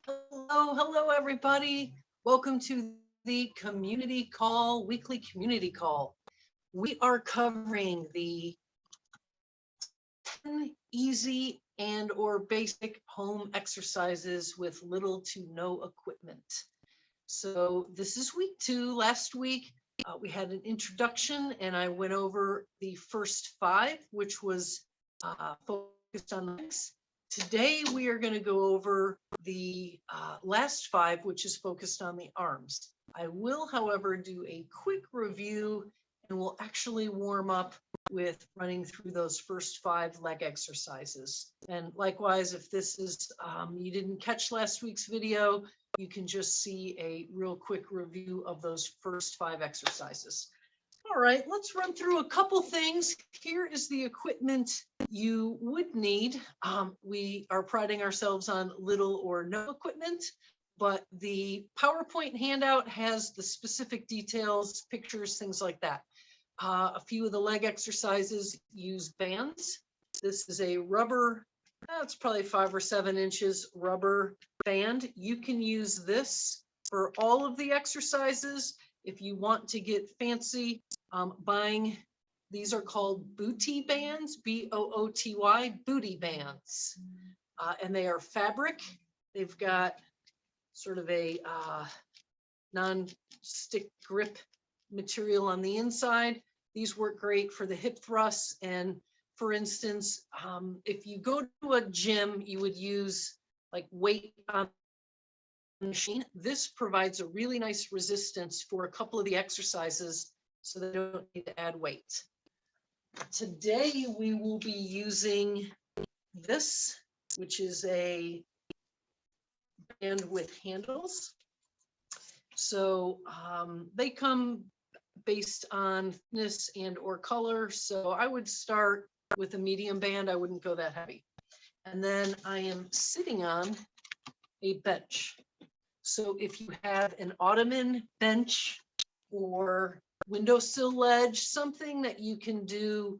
Hello, everybody. Welcome to the community call, weekly community call. We are covering the 10 easy and or basic home exercises with little to no equipment. So this is week 2. Last week, we had an introduction and I went over the first 5, which was focused on legs. Today, we are going to go over the last 5, which is focused on the arms. I will, however, do a quick review and we'll actually warm up with running through those first 5 leg exercises. And likewise, if this is, you didn't catch last week's video, you can just see a real quick review of those first 5 exercises. All right, let's run through a couple things. Here is the equipment you would need. We are priding ourselves on little or no equipment, but the PowerPoint handout has the specific details, pictures, things like that. A few of the leg exercises use bands. This is a rubber, it's probably 5 or 7 inches rubber band. You can use this for all of the exercises. If you want to get fancy, buying, these are called booty bands, B-O-O-T-Y, booty bands. And they are fabric. They've got sort of a non-stick grip material on the inside. These work great for the hip thrusts. And for instance, if you go to a gym, you would use like weight on machine. This provides a really nice resistance for a couple of the exercises so they don't need to add weight. Today we will be using this, which is a band with handles. So they come based on thickness and or color. So I would start with a medium band. I wouldn't go that heavy. And then I am sitting on a bench. So if you have an ottoman bench or windowsill ledge, something that you can do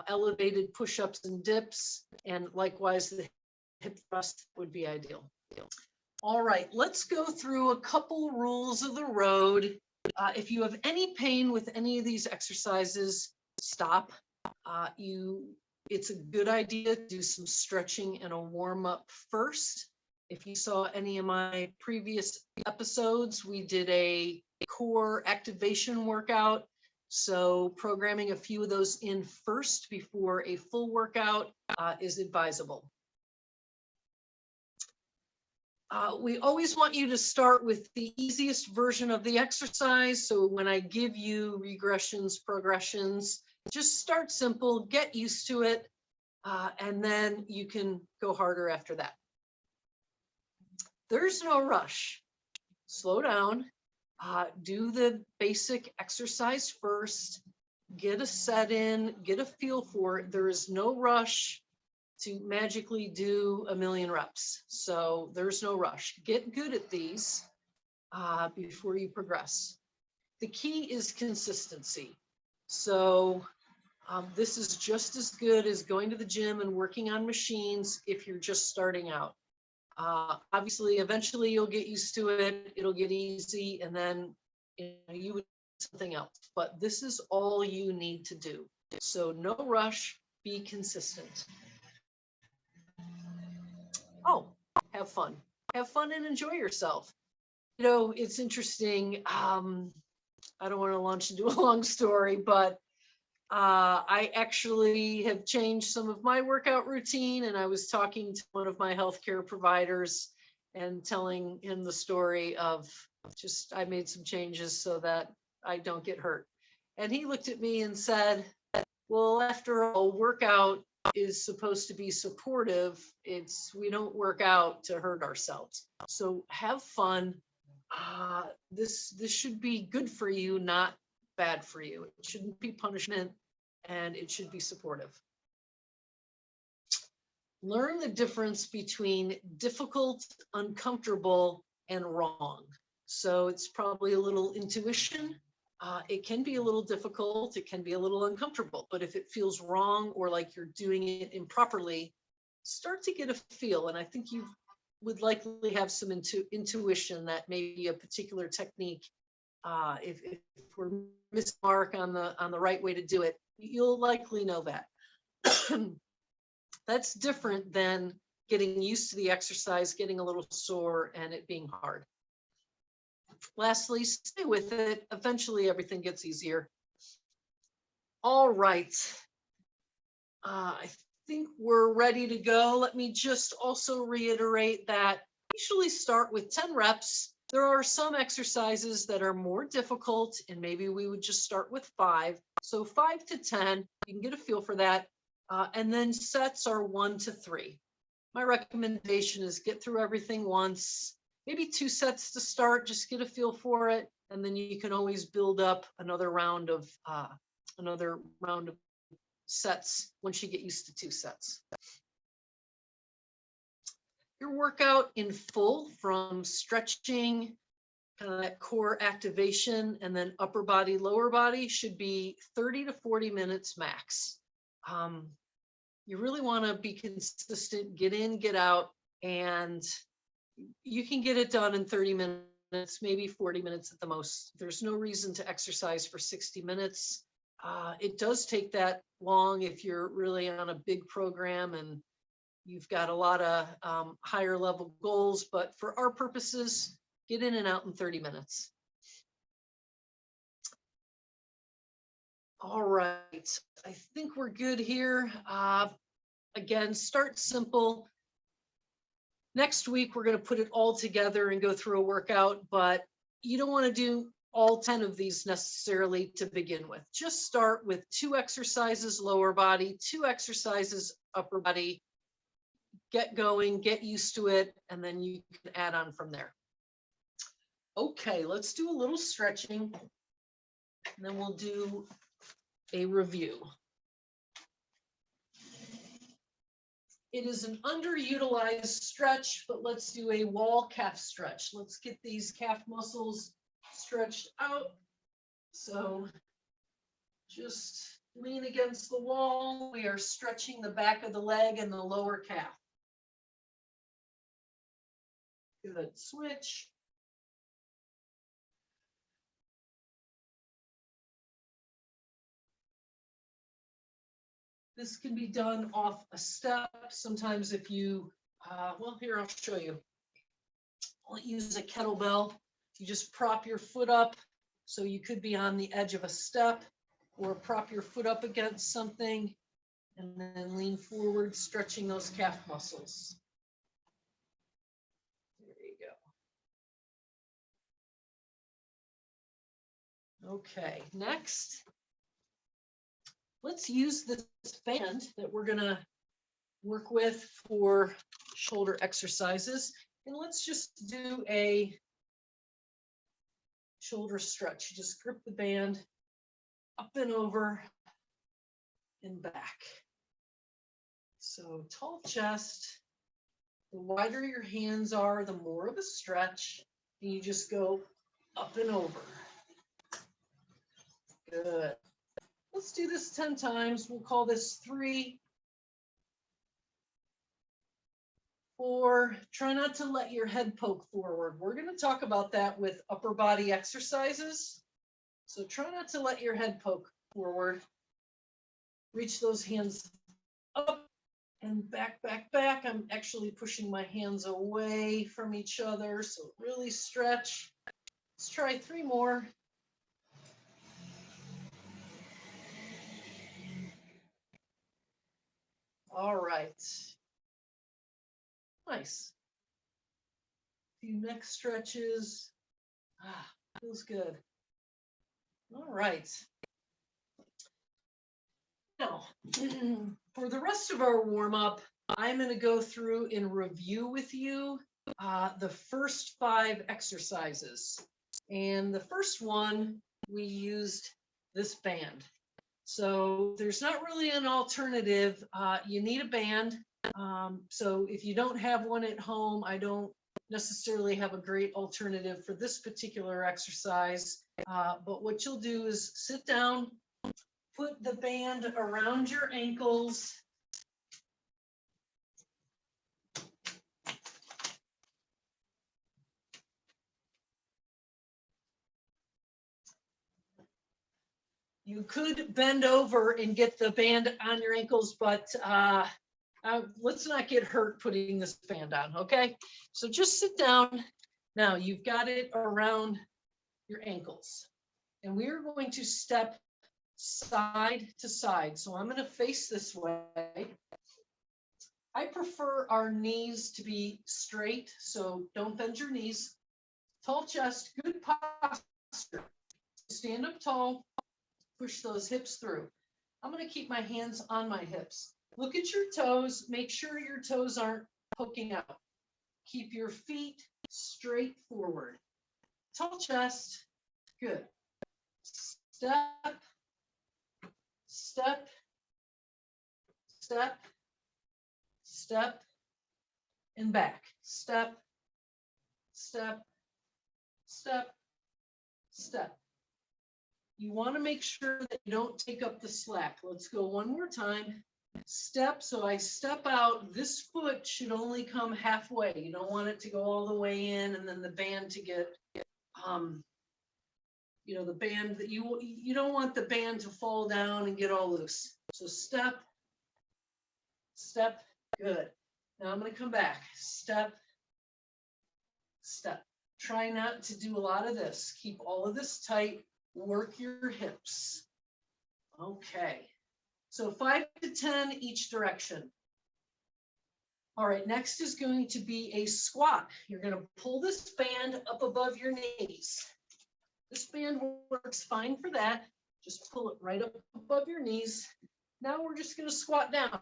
elevated push-ups and dips, and likewise the hip thrust would be ideal. All right, let's go through a couple rules of the road. If you have any pain with any of these exercises, stop. It's a good idea to do some stretching and a warm-up first. If you saw any of my previous episodes, we did a core activation workout. So programming a few of those in first before a full workout is advisable. We always want you to start with the easiest version of the exercise. So when I give you regressions, progressions, just start simple, get used to it, and then you can go harder after that. there's no rush. Slow down, do the basic exercise first, get a set in, get a feel for it. There is no rush to magically do a million reps. So there's no rush. Get good at these before you progress. The key is consistency. So this is just as good as going to the gym and working on machines if you're just starting out. Obviously, eventually you'll get used to it. It'll get easy, and then you would do something else. But this is all you need to do. So no rush, be consistent. Oh, have fun. Have fun and enjoy yourself. You know, it's interesting. I don't want to launch into a long story, but I actually have changed some of my workout routine, and I was talking to one of my healthcare providers and telling him the story of just I made some changes so that I don't get hurt. And he looked at me and said, well, after all, workout is supposed to be supportive. We don't work out to hurt ourselves. So have fun. This should be good for you, not bad for you. It shouldn't be punishment, and it should be supportive. Learn the difference between difficult, uncomfortable, and wrong. So it's probably a little intuition. It can be a little difficult. It can be a little uncomfortable, but if it feels wrong or like you're doing it improperly, start to get a feel. And I think you would likely have some intuition that maybe a particular technique, if we're missing the mark on the right way to do it, you'll likely know that. That's different than getting used to the exercise, getting a little sore, and it being hard. Lastly, stay with it. Eventually, everything gets easier. All right. I think we're ready to go. Let me just also reiterate that usually start with 10 reps. There are some exercises that are more difficult, and maybe we would just start with 5. So 5 to 10, you can get a feel for that. And then sets are 1 to 3. My recommendation is get through everything once, maybe 2 sets to start, just get a feel for it. And then you can always build up another round of sets once you get used to 2 sets. Your workout in full, from stretching, kind of that core activation, and then upper body, lower body, should be 30 to 40 minutes max. You really want to be consistent, get in, get out, and you can get it done in 30 minutes, maybe 40 minutes at the most. There's no reason to exercise for 60 minutes. It does take that long if you're really on a big program and you've got a lot of higher level goals, but for our purposes, get in and out in 30 minutes. All right, I think we're good here. Again, start simple. Next week, we're going to put it all together and go through a workout, but you don't want to do all 10 of these necessarily to begin with. Just start with 2 exercises, lower body, 2 exercises, upper body. Get going, get used to it, and then you can add on from there. Okay, let's do a little stretching, and then we'll do a review. It is an underutilized stretch, but let's do a wall calf stretch. Let's get these calf muscles stretched out. So just lean against the wall. We are stretching the back of the leg and the lower calf. Good, switch. This can be done off a step. Sometimes if you, well, here, I'll show you. I'll use a kettlebell. You just prop your foot up. So you could be on the edge of a step, or prop your foot up against something and then lean forward, stretching those calf muscles. There you go. Okay, next. Let's use this band that we're going to work with for shoulder exercises. And let's just do a shoulder stretch. You just grip the band up and over and back. So tall chest, the wider your hands are, the more of a stretch. And you just go up and over. Good. Let's do this 10 times. We'll call this 3, 4. Try not to let your head poke forward. We're going to talk about that with upper body exercises. So try not to let your head poke forward. Reach those hands up and back, back, back. I'm actually pushing my hands away from each other. So really stretch. Let's try 3 more. All right. Nice. A few neck stretches. Feels good. All right. Now, for the rest of our warm-up, I'm going to go through and review with you the first 5 exercises. And the first one, we used this band. So there's not really an alternative. You need a band. So if you don't have one at home, I don't necessarily have a great alternative for this particular exercise. But what you'll do is sit down, put the band around your ankles. You could bend over and get the band on your ankles, but let's not get hurt putting this band on, okay? So just sit down. Now you've got it around your ankles. And we are going to step side to side. So I'm going to face this way. I prefer our knees to be straight, so don't bend your knees. Tall chest, good posture. Stand up tall, push those hips through. I'm going to keep my hands on my hips. Look at your toes. Make sure your toes aren't poking out. Keep your feet straight forward. Tall chest, good. Step, step, step, step, and back. Step, step, step, step. You want to make sure that you don't take up the slack. Let's go one more time. Step, so I step out. This foot should only come halfway. You don't want it to go all the way in and then the band to get, the band that you don't want the band to fall down and get all loose. So step, step, good. Now I'm going to come back. Step, step. Try not to do a lot of this. Keep all of this tight. Work your hips. Okay. So 5 to 10 each direction. All right, next is going to be a squat. You're going to pull this band up above your knees. This band works fine for that. Just pull it right up above your knees. Now we're just going to squat down.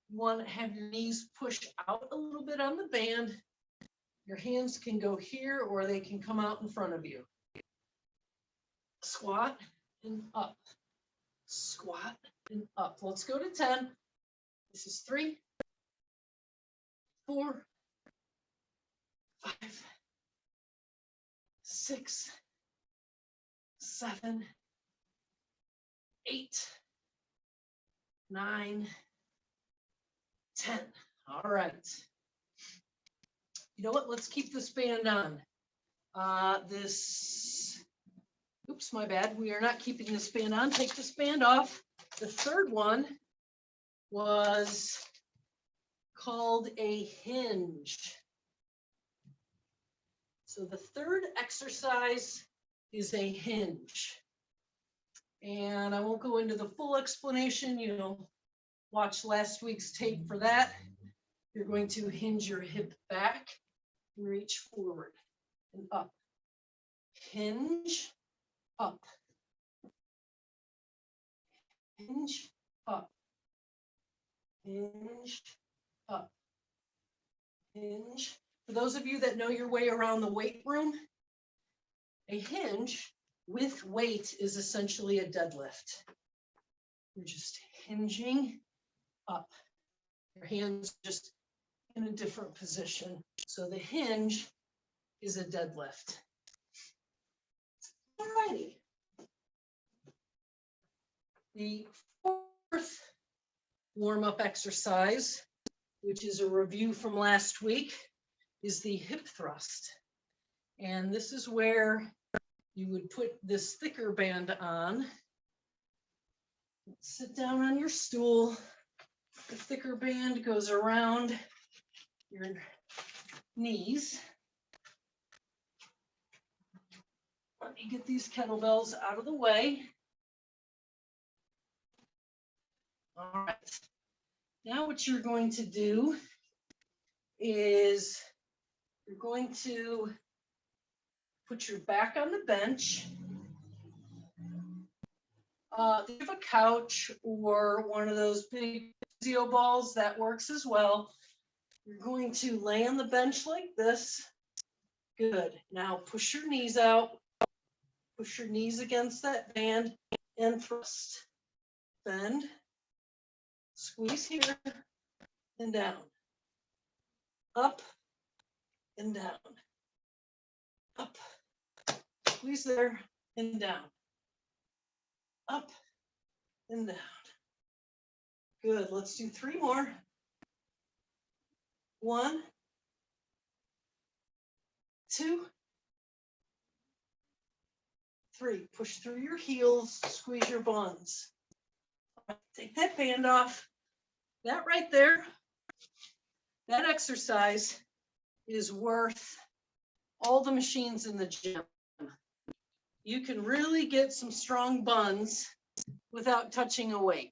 You want to have your knees push out a little bit on the band. Your hands can go here or they can come out in front of you. Squat and up. Squat and up. Let's go to 10. This is 3, 4, 5, 6, 7, 8, 9, 10. All right. You know what? Let's keep this band on. Oops, my bad. We are not keeping this band on. Take this band off. The third one was called a hinge. So the third exercise is a hinge. And I won't go into the full explanation. Watch last week's tape for that. You're going to hinge your hip back and reach forward and up. Hinge, up. Hinge, up. Hinge, up. Hinge, For those of you that know your way around the weight room, a hinge with weight is essentially a deadlift. You're just hinging up. Your hands just in a different position. So the hinge is a deadlift. All righty. The fourth warm-up exercise, which is a review from last week, is the hip thrust. And this is where you would put this thicker band on. Sit down on your stool. The thicker band goes around your knees. Let me get these kettlebells out of the way. All right. Now what you're going to do is you're going to put your back on the bench. If you have a couch or one of those big physio balls, that works as well. You're going to lay on the bench like this. Good. Now push your knees out. Push your knees against that band and thrust. Bend. Squeeze here and down. Up and down. Up. Squeeze there and down. Up and down. Good. Let's do 3 more. 1, 2, 3. Push through your heels, squeeze your buns. Take that band off. That right there, that exercise is worth all the machines in the gym. You can really get some strong buns without touching a weight.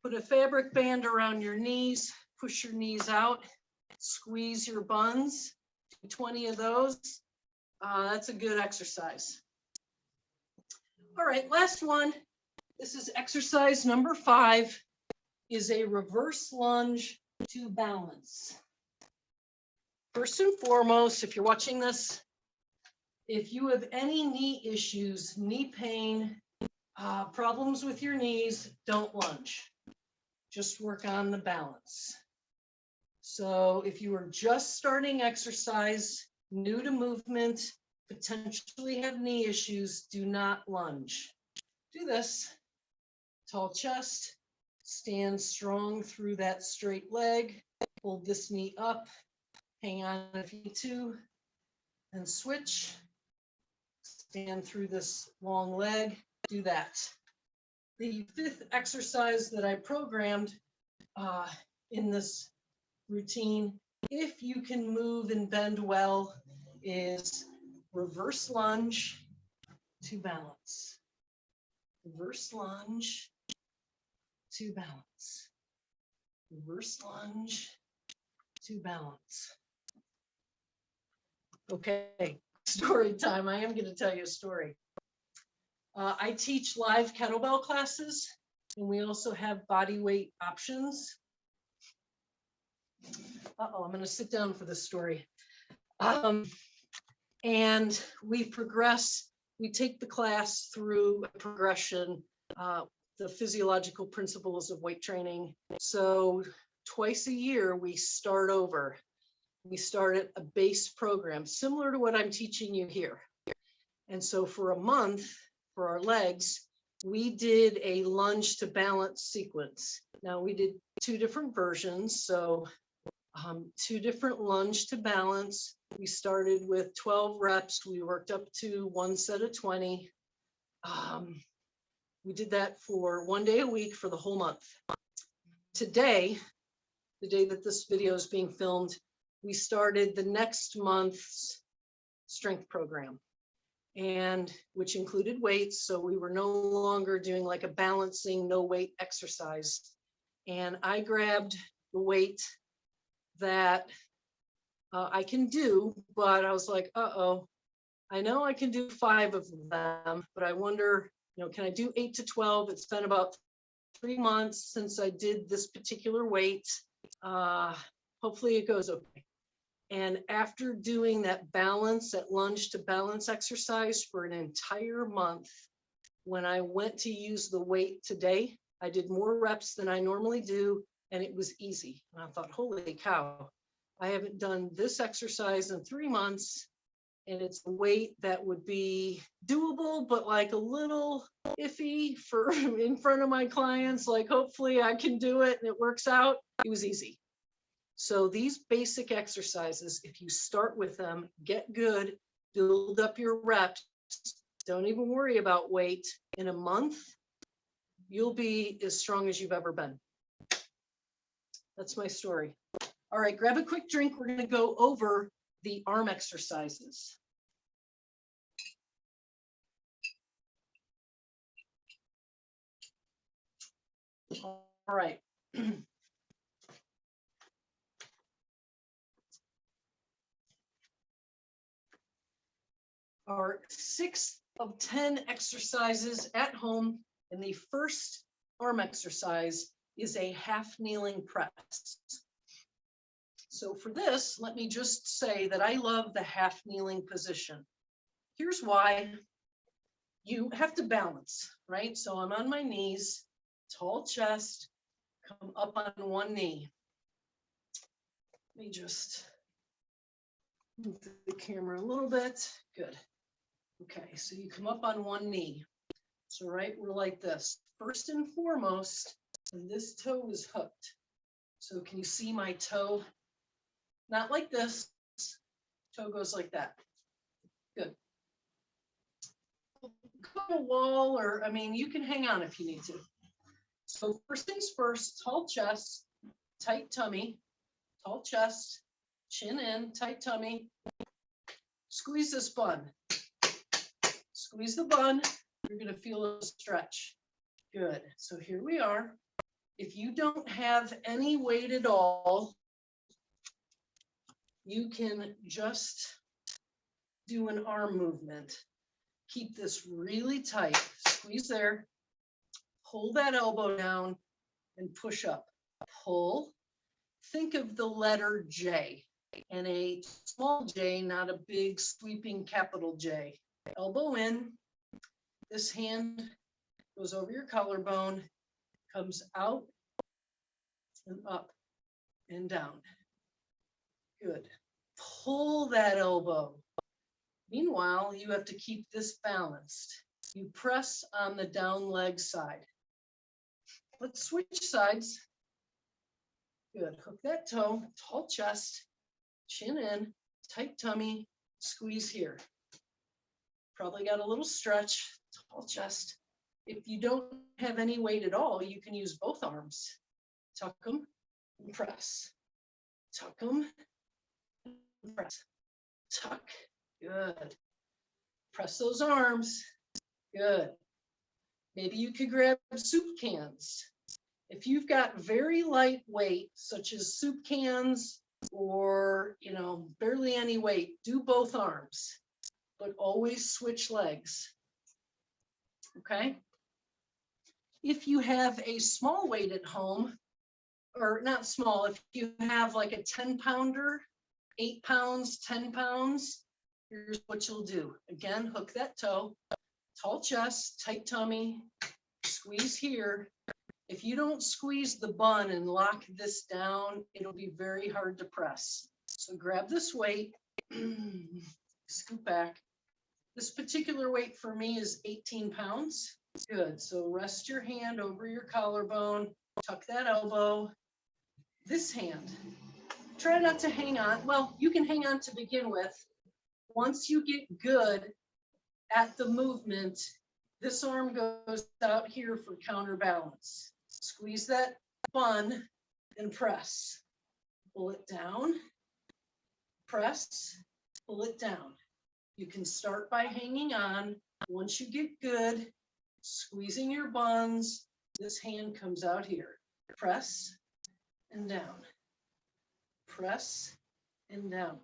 Put a fabric band around your knees, push your knees out, squeeze your buns, do 20 of those. That's a good exercise. All right, last one. This is exercise number 5, is a reverse lunge to balance. First and foremost, if you're watching this, if you have any knee issues, knee pain, problems with your knees, don't lunge. Just work on the balance. So if you are just starting exercise, new to movement, potentially have knee issues, do not lunge. Do this. Tall chest, stand strong through that straight leg, hold this knee up, hang on if you need to, and switch. Stand through this long leg, do that. The 5th exercise that I programmed in this routine, if you can move and bend well, is reverse lunge to balance. Reverse lunge to balance. Reverse lunge to balance. Okay, story time. I am going to tell you a story. I teach live kettlebell classes, and we also have body weight options. Uh-oh, I'm going to sit down for this story. And we progress, we take the class through a progression, the physiological principles of weight training. So twice a year, we start over. We start at a base program, similar to what I'm teaching you here. And so for a month, for our legs, we did a lunge to balance sequence. Now we did 2 different versions. So 2 different lunge to balance. We started with 12 reps. We worked up to 1 set of 20. We did that for 1 day a week for the whole month. Today, the day that this video is being filmed, we started the next month's strength program, and which included weights. So we were no longer doing like a balancing, no weight exercise. And I grabbed the weight that I can do, but I was like, I know I can do 5 of them, but I wonder, can I do 8 to 12? It's been about 3 months since I did this particular weight. Hopefully it goes okay. And after doing that balance, that lunge to balance exercise for an entire month, when I went to use the weight today, I did more reps than I normally do, and it was easy. And I thought, holy cow, I haven't done this exercise in 3 months, and it's a weight that would be doable, but like a little iffy for in front of my clients. Like, hopefully I can do it and it works out. It was easy. So these basic exercises, if you start with them, get good, build up your reps, don't even worry about weight. In a month, you'll be as strong as you've ever been. That's my story. All right, grab a quick drink. We're going to go over the arm exercises. All right. Our 6 of 10 exercises at home, and the first arm exercise is a half kneeling press. So for this, let me just say that I love the half kneeling position. Here's why. You have to balance, right? So I'm on my knees, tall chest, come up on one knee. Let me just move the camera a little bit. Good. Okay, so you come up on one knee. So right, we're like this. First and foremost, and this toe is hooked. So can you see my toe? Not like this. Toe goes like that. Good. Go to a wall, or I mean, you can hang on if you need to. So first things first, tall chest, tight tummy, tall chest, chin in, tight tummy. Squeeze this bun. Squeeze the bun. You're going to feel a stretch. Good. So here we are. If you don't have any weight at all, you can just do an arm movement. Keep this really tight. Squeeze there. Pull that elbow down and push up. Pull. Think of the letter J and a small J, not a big sweeping capital J. Elbow in. This hand goes over your collarbone, comes out and up and down. Good. Pull that elbow. Meanwhile, you have to keep this balanced. You press on the down leg side. Let's switch sides. Good. Hook that toe, tall chest, chin in, tight tummy, squeeze here. Probably got a little stretch, tall chest. If you don't have any weight at all, you can use both arms. Tuck them and press. Tuck them and press. Tuck. Good. Press those arms. Good. Maybe you could grab soup cans. If you've got very light weight, such as soup cans or, barely any weight, do both arms, but always switch legs. Okay? If you have a small weight at home, or not small, if you have like a 10-pounder, 8 pounds, 10 pounds, here's what you'll do. Again, hook that toe, tall chest, tight tummy, squeeze here. If you don't squeeze the bun and lock this down, it'll be very hard to press. So grab this weight, scoop back. This particular weight for me is 18 pounds. Good. So rest your hand over your collarbone, tuck that elbow. This hand, try not to hang on. Well, you can hang on to begin with. Once you get good at the movement, this arm goes out here for counterbalance. Squeeze that bun and press. Pull it down, press, pull it down. You can start by hanging on. Once you get good, squeezing your buns, this hand comes out here. Press and down. Press and down.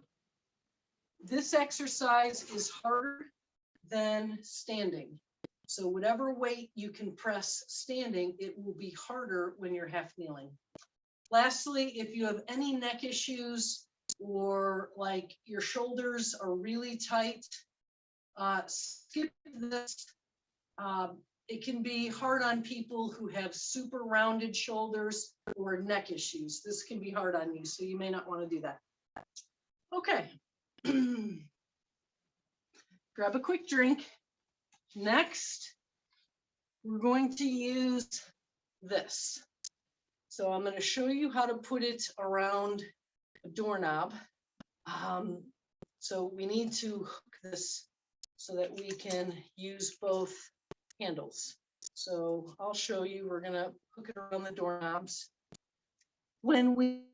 This exercise is harder than standing. So whatever weight you can press standing, it will be harder when you're half kneeling. Lastly, if you have any neck issues, or like your shoulders are really tight, skip this. It can be hard on people who have super rounded shoulders or neck issues. This can be hard on you, so you may not want to do that. Okay. Grab a quick drink. Next, we're going to use this. So I'm going to show you how to put it around a doorknob. So we need to hook this so that we can use both handles. So I'll show you, we're going to hook it around the doorknobs. When we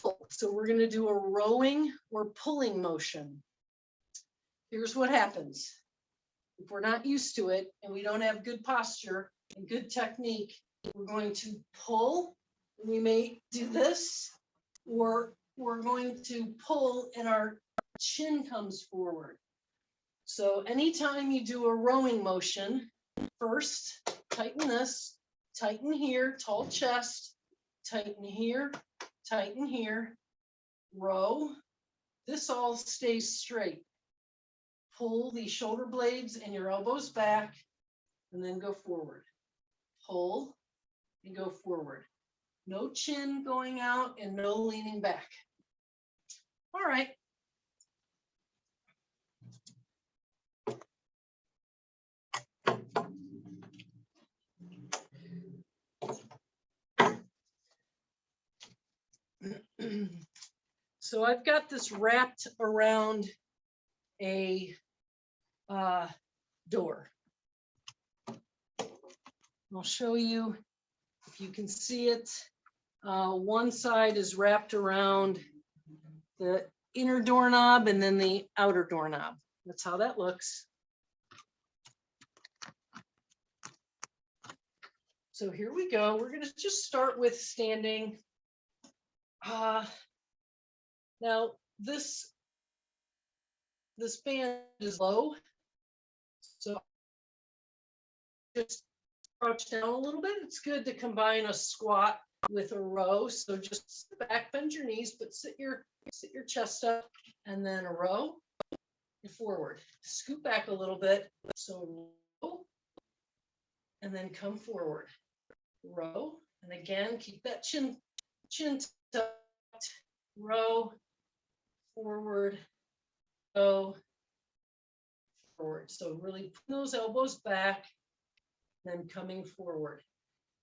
pull, so we're going to do a rowing or pulling motion. Here's what happens. If we're not used to it and we don't have good posture and good technique, we're going to pull. We may do this, or we're going to pull and our chin comes forward. So anytime you do a rowing motion, first tighten this, tighten here, tall chest, tighten here, row. This all stays straight. Pull the shoulder blades and your elbows back, and then go forward. Pull and go forward. No chin going out and no leaning back. All right. So I've got this wrapped around a door. I'll show you if you can see it. One side is wrapped around the inner doorknob and then the outer doorknob. That's how that looks. So here we go. We're going to just start with standing. Now this band is low, so just crouch down a little bit. It's good to combine a squat with a row. So just sit back, bend your knees, but sit your chest up, and then a row and forward. Scoot back a little bit. So row, and then come forward. Row, and again keep that chin tucked. Row, forward, go, forward. So really put those elbows back, then coming forward.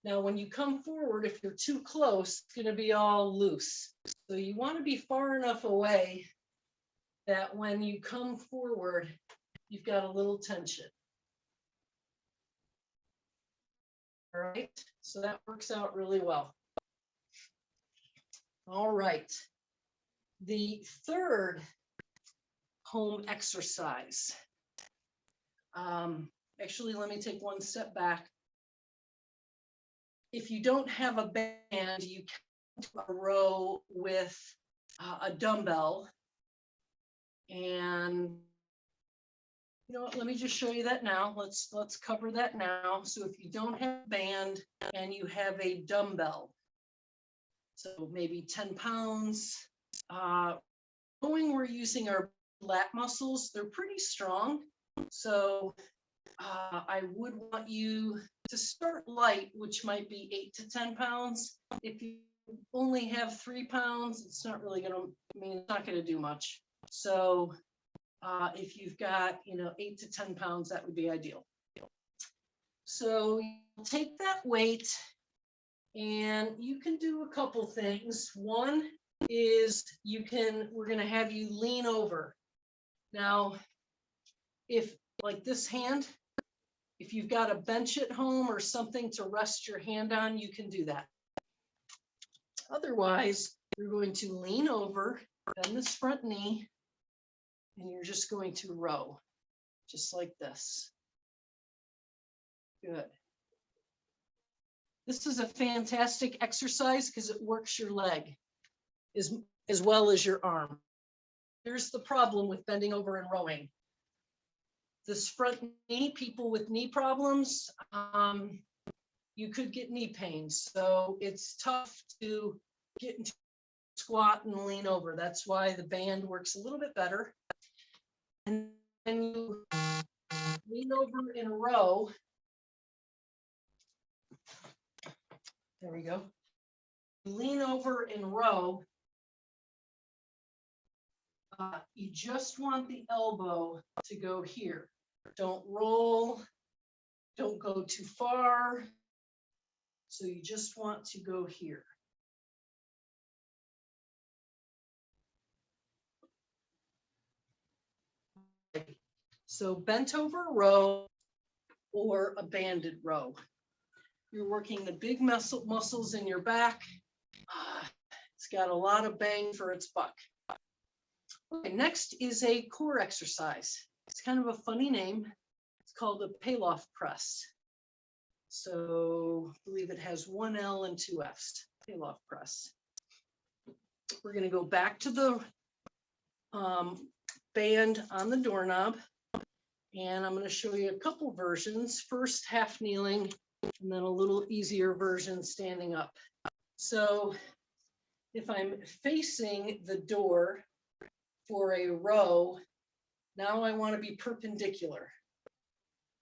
Now, when you come forward, if you're too close, it's going to be all loose. So you want to be far enough away that when you come forward, you've got a little tension. All right, so that works out really well. All right. The third home exercise. Actually, let me take one step back. If you don't have a band, you can do a row with a dumbbell. And you know what, let me just show you that now. Let's cover that now. So if you don't have a band and you have a dumbbell, so maybe 10 pounds, we're using our lat muscles. They're pretty strong. So I would want you to start light, which might be 8 to 10 pounds. If you only have 3 pounds, it's not really going to, it's not going to do much. So if you've got, 8 to 10 pounds, that would be ideal. So you take that weight and you can do a couple things. One is we're going to have you lean over. Now, if like this hand, if you've got a bench at home or something to rest your hand on, you can do that. Otherwise, you're going to lean over, bend this front knee, and you're just going to row, just like this. Good. This is a fantastic exercise because it works your leg as well as your arm. Here's the problem with bending over and rowing. This front knee, people with knee problems, you could get knee pain. So it's tough to get into squat and lean over. That's why the band works a little bit better. And then you lean over in a row. There we go. Lean over in a row. You just want the elbow to go here. Don't roll. Don't go too far. So you just want to go here. So bent over row or a banded row. You're working the big muscles in your back. It's got a lot of bang for its buck. Okay, next is a core exercise. It's kind of a funny name. It's called a Pallof press. So I believe it has one L and two Fs, Pallof press. We're going to go back to the band on the doorknob. And I'm going to show you a couple versions. First, half kneeling, and then a little easier version standing up. So if I'm facing the door for a row, now I want to be perpendicular.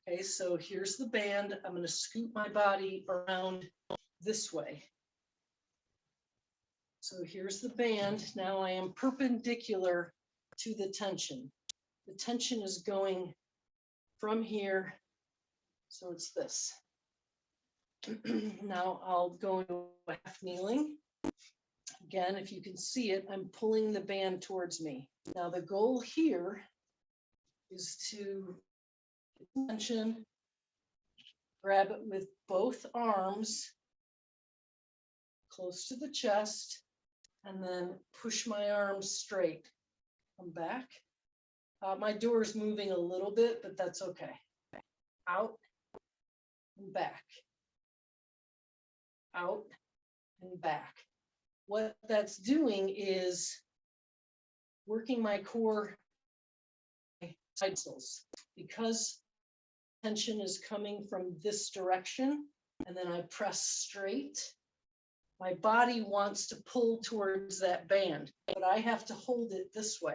Okay, so here's the band. I'm going to scoot my body around this way. So here's the band. Now I am perpendicular to the tension. The tension is going from here, so it's this. Now I'll go into half kneeling. Again, if you can see it, I'm pulling the band towards me. Now the goal here is to get tension, grab it with both arms close to the chest, and then push my arms straight. Come back. My door is moving a little bit, but that's okay. Out and back. Out and back. What that's doing is working my core side muscles. Because tension is coming from this direction, and then I press straight, my body wants to pull towards that band, but I have to hold it this way.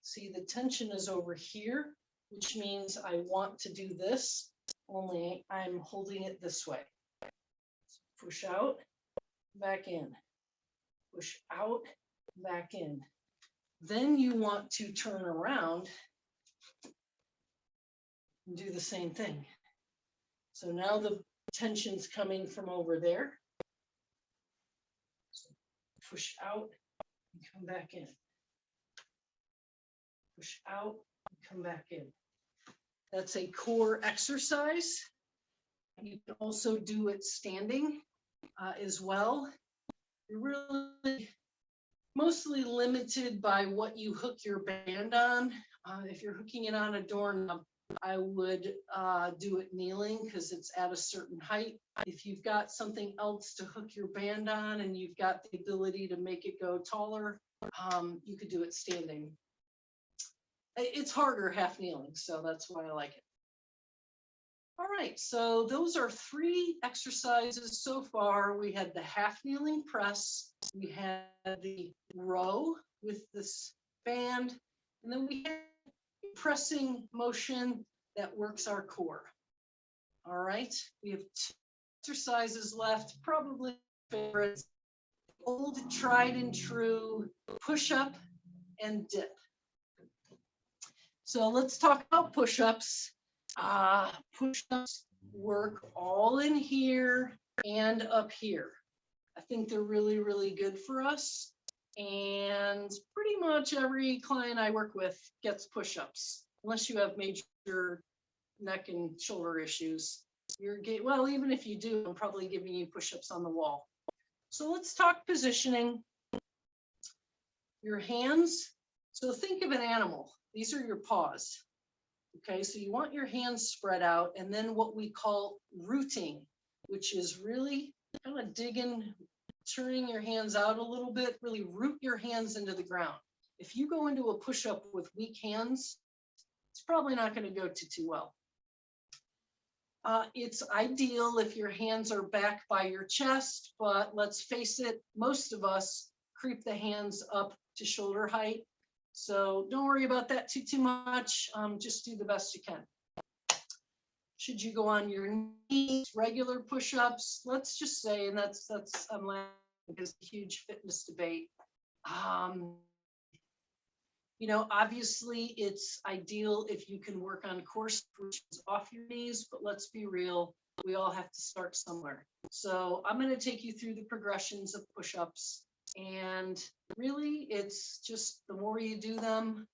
See, the tension is over here, which means I want to do this, only I'm holding it this way. Push out, back in. Push out, back in. Then you want to turn around and do the same thing. So now the tension's coming from over there. So push out and come back in. Push out and come back in. That's a core exercise. You can also do it standing as well. You're really mostly limited by what you hook your band on. If you're hooking it on a doorknob, I would do it kneeling because it's at a certain height. If you've got something else to hook your band on and you've got the ability to make it go taller, you could do it standing. It's harder half kneeling, so that's why I like it. All right, so those are 3 exercises so far. We had the half kneeling press, we had the row with this band, and then we had pressing motion that works our core. All right, we have 2 exercises left, probably favorites. Old tried and true push-up and dip. So let's talk about push-ups. Push-ups work all in here and up here. I think they're really, really good for us. And pretty much every client I work with gets push-ups, unless you have major neck and shoulder issues. Well, even if you do, I'm probably giving you push-ups on the wall. So let's talk positioning. Your hands. So think of an animal. These are your paws. Okay, so you want your hands spread out, and then what we call rooting, which is really kind of digging, turning your hands out a little bit, really root your hands into the ground. If you go into a push-up with weak hands, it's probably not going to go too well. It's ideal if your hands are back by your chest, but let's face it, most of us creep the hands up to shoulder height. So don't worry about that too much. Just do the best you can. Should you go on your knees, regular push-ups? Let's just say, and that's I'm laughing because it's a huge fitness debate. You know, obviously it's ideal if you can work on core stretches off your knees, but let's be real, we all have to start somewhere. So I'm going to take you through the progressions of push-ups, and really it's just the more you do them,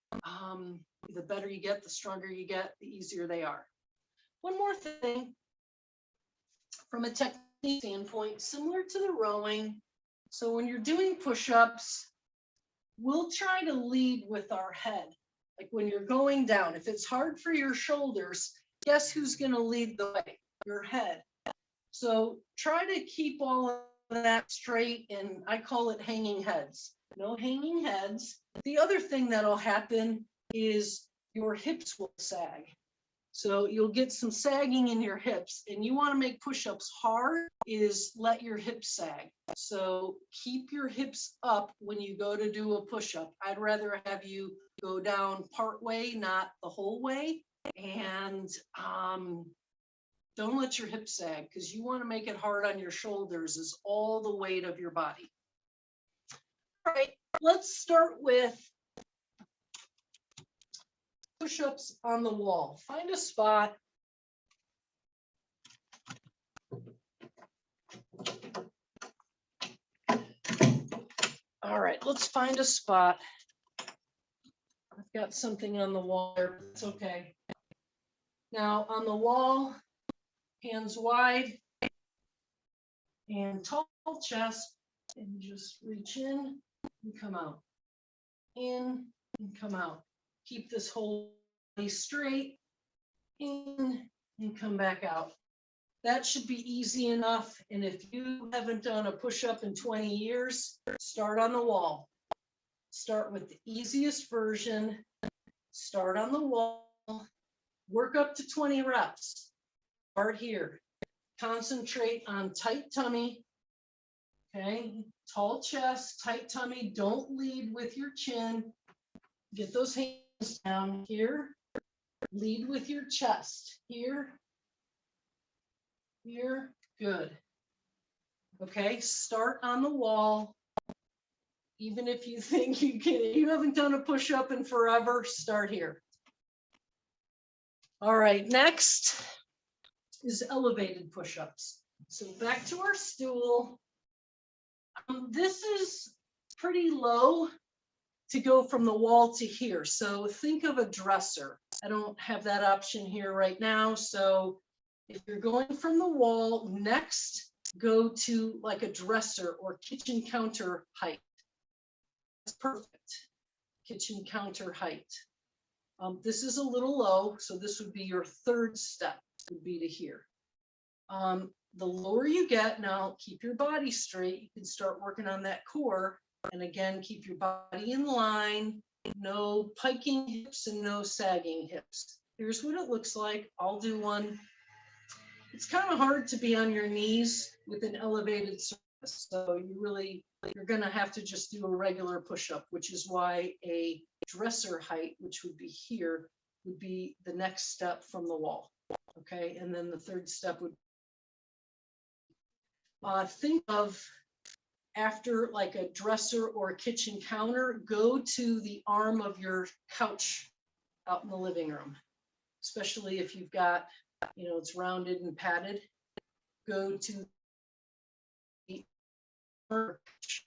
the better you get, the stronger you get, the easier they are. One more thing, from a technique standpoint, similar to the rowing. So when you're doing push-ups, we'll try to lead with our head. Like when you're going down, if it's hard for your shoulders, guess who's going to lead the way? Your head. So try to keep all of that straight, and I call it hanging heads. No hanging heads. The other thing that'll happen is your hips will sag. So you'll get some sagging in your hips, and you want to make push-ups hard is let your hips sag. So keep your hips up when you go to do a push-up. I'd rather have you go down part way, not the whole way. And don't let your hips sag, because you want to make it hard on your shoulders as all the weight of your body. All right, let's start with push-ups on the wall. Find a spot. All right, let's find a spot. I've got something on the wall there, it's okay. Now on the wall, hands wide and tall chest, and just reach in and come out. In and come out. Keep this whole body straight, in and come back out. That should be easy enough. And if you haven't done a push-up in 20 years, start on the wall. Start with the easiest version. Start on the wall. Work up to 20 reps. Start here. Concentrate on tight tummy. Okay, tall chest, tight tummy. Don't lead with your chin. Get those hands down here. Lead with your chest. Here. Here. Good. Okay, start on the wall. Even if you think you haven't done a push-up in forever, start here. All right, next is elevated push-ups. So back to our stool. This is pretty low to go from the wall to here. So think of a dresser. I don't have that option here right now. So if you're going from the wall, next go to like a dresser or kitchen counter height. That's perfect. Kitchen counter height. This is a little low, so this would be your third step, would be to here. The lower you get, now keep your body straight. You can start working on that core. And again, keep your body in line. No piking hips and no sagging hips. Here's what it looks like. I'll do one. It's kind of hard to be on your knees with an elevated surface. So you're going to have to just do a regular push-up, which is why a dresser height, which would be here, would be the next step from the wall. Okay, and then the third step would think of, after like a dresser or a kitchen counter, go to the arm of your couch out in the living room, especially if you've got, it's rounded and padded. Go to the couch,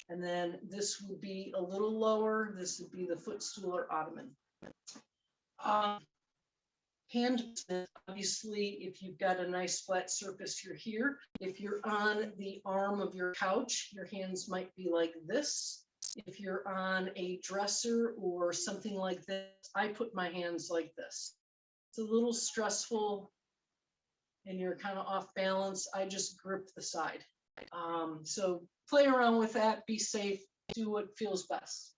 and then this would be a little lower. This would be the footstool or ottoman. Hand, obviously, if you've got a nice flat surface, you're here. If you're on the arm of your couch, your hands might be like this. If you're on a dresser or something like this, I put my hands like this. It's a little stressful and you're kind of off balance. I just grip the side. So play around with that, be safe, do what feels best.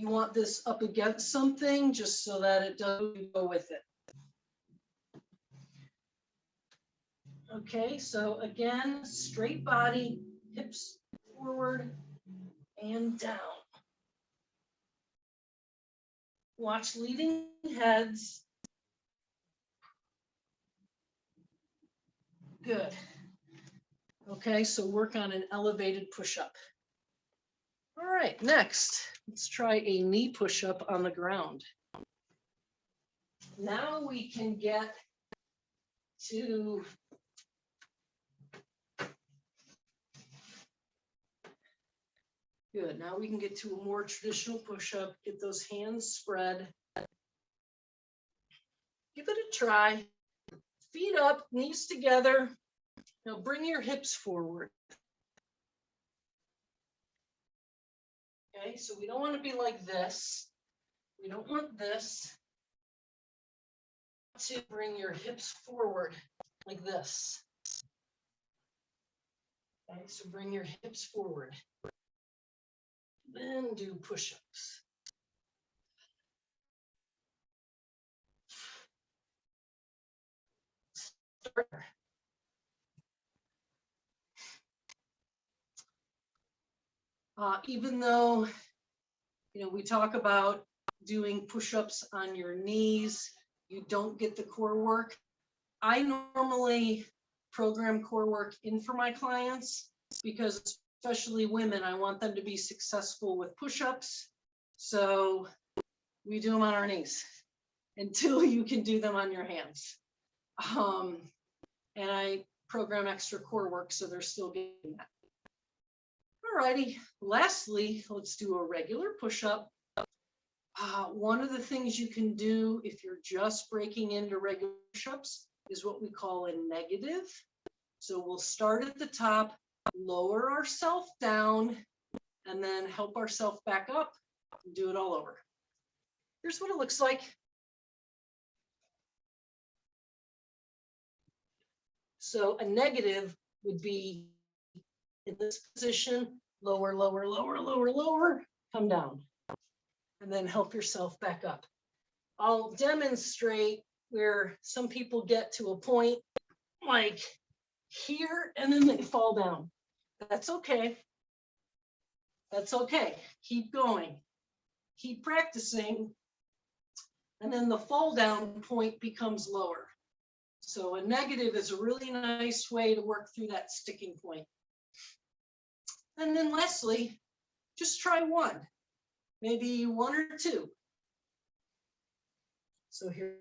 You want this up against something just so that it doesn't go with it. Okay, so again, straight body, hips forward and down. Watch leading heads. Good. Okay, so work on an elevated push-up. All right, next, let's try a knee push-up on the ground. Now we can get to good. Now we can get to a more traditional push-up. Get those hands spread. Give it a try. Feet up, knees together. Now bring your hips forward. Okay, so we don't want to be like this. We don't want this. To bring your hips forward like this. Okay, so bring your hips forward. Then do push-ups. Start. Even though, we talk about doing push-ups on your knees, you don't get the core work. I normally program core work in for my clients because especially women, I want them to be successful with push-ups. So we do them on our knees until you can do them on your hands. And I program extra core work so they're still getting that. All righty, lastly, let's do a regular push-up. One of the things you can do if you're just breaking into regular push-ups is what we call a negative. So we'll start at the top, lower ourselves down, and then help ourselves back up and do it all over. Here's what it looks like. So a negative would be in this position, lower, lower, lower, lower, lower, come down, and then help yourself back up. I'll demonstrate where some people get to a point like here, and then they fall down. That's okay. That's okay. Keep going. Keep practicing. And then the fall down point becomes lower. So a negative is a really nice way to work through that sticking point. And then lastly, just try one, maybe one or two. So here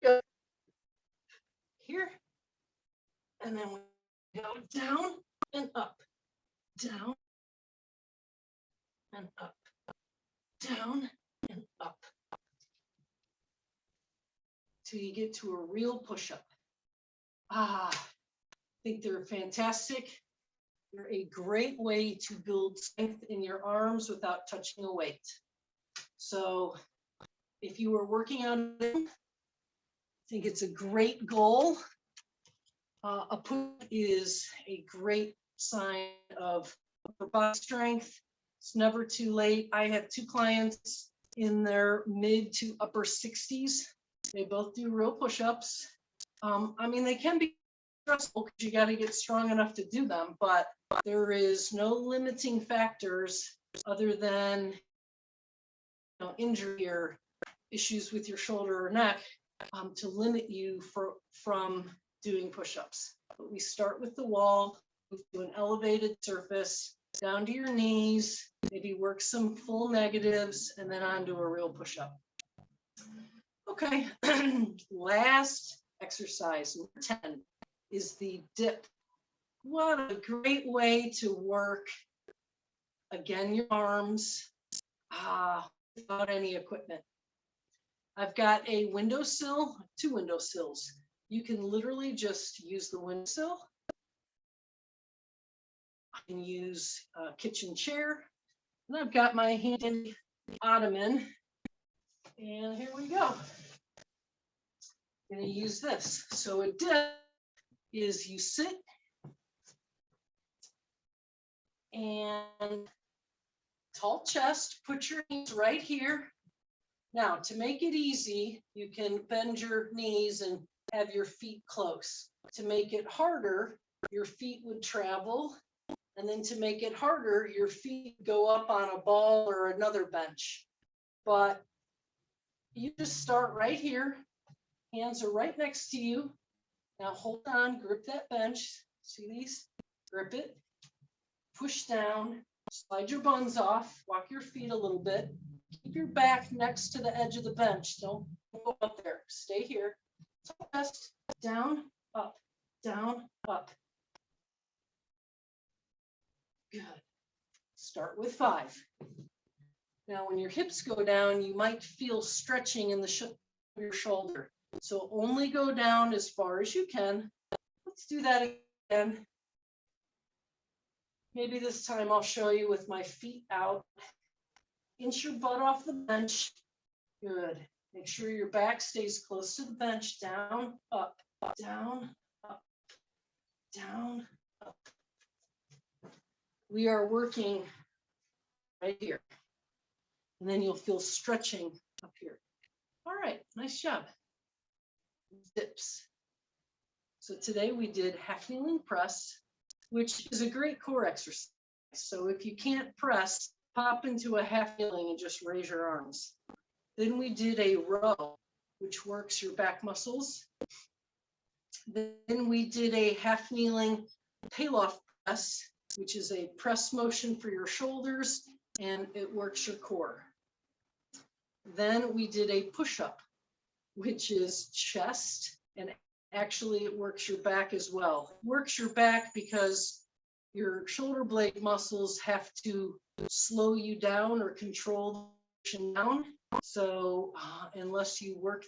we go. Here. And then we go down and up, down and up, down and up. Till you get to a real push-up. I think they're fantastic. They're a great way to build strength in your arms without touching a weight. So if you are working on them, I think it's a great goal. A push is a great sign of upper body strength. It's never too late. I have two clients in their mid to upper 60s. They both do real push-ups. I mean, they can be stressful because you got to get strong enough to do them, but there is no limiting factors other than injury or issues with your shoulder or neck to limit you from doing push-ups. But we start with the wall, move to an elevated surface, down to your knees, maybe work some full negatives, and then onto a real push-up. Okay, last exercise, number 10, is the dip. What a great way to work, again, your arms without any equipment. I've got a windowsill, two windowsills. You can literally just use the windowsill. I can use a kitchen chair. And I've got my handy ottoman. And here we go. I'm going to use this. So a dip is you sit and tall chest, put your knees right here. Now, to make it easy, you can bend your knees and have your feet close. To make it harder, your feet would travel And then to make it harder, your feet go up on a ball or another bench. But you just start right here. Hands are right next to you. Now hold on, grip that bench. See these? Grip it. Push down. Slide your buns off. Walk your feet a little bit. Keep your back next to the edge of the bench. Don't go up there. Stay here. Chest, down, up, down, up. Good. Start with 5. Now, when your hips go down, you might feel stretching in the your shoulder. So only go down as far as you can. Let's do that again. Maybe this time I'll show you with my feet out. Inch your butt off the bench. Good. Make sure your back stays close to the bench. Down, up, down, up, down, up. We are working right here. And then you'll feel stretching up here. All right, nice job. Dips. So today we did half kneeling press, which is a great core exercise. So if you can't press, pop into a half kneeling and just raise your arms. Then we did a row, which works your back muscles. Then we did a half kneeling Pallof press, which is a press motion for your shoulders, and it works your core. Then we did a push-up, which is chest, and actually it works your back as well. It works your back because your shoulder blade muscles have to slow you down or control the motion down. So unless you work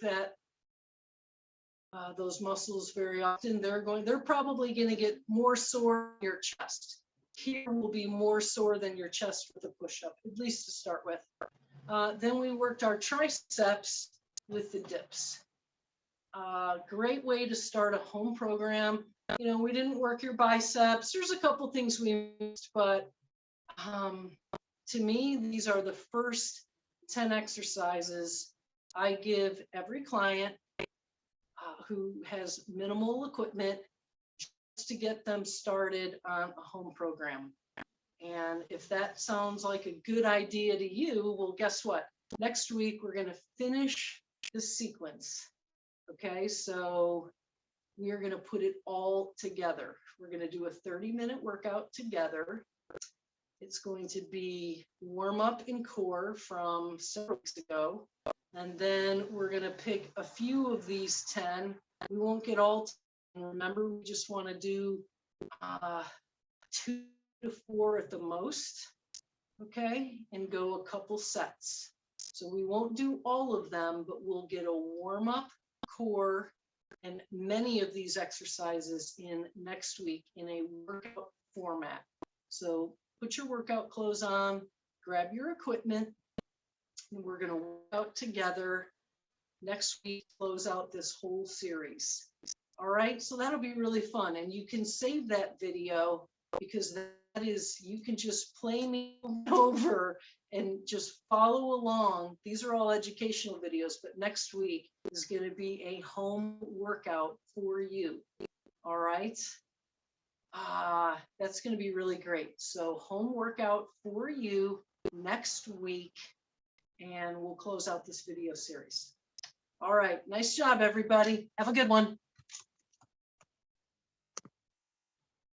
those muscles very often, they're probably going to get more sore in your chest. Here will be more sore than your chest with a push-up, at least to start with. Then we worked our triceps with the dips. Great way to start a home program. You know, we didn't work your biceps. There's a couple things we missed, but to me, these are the first 10 exercises I give every client who has minimal equipment just to get them started on a home program. And if that sounds like a good idea to you, well, guess what? Next week, we're going to finish the sequence. Okay, so we are going to put it all together. We're going to do a 30-minute workout together. It's going to be warm up and core from several weeks ago. And then we're going to pick a few of these 10. We won't get all 10. Remember, we just want to do 2 to 4 at the most. Okay, and go a couple sets. So we won't do all of them, but we'll get a warm up, core, and many of these exercises in next week in a workout format. So put your workout clothes on, grab your equipment, and we're going to work out together next week, close out this whole series. All right, so that'll be really fun. And you can save that video because that is, you can just play me over and just follow along. These are all educational videos, but next week is going to be a home workout for you. All right. That's going to be really great. So home workout for you next week, and we'll close out this video series. All right. Nice job, everybody. Have a good one.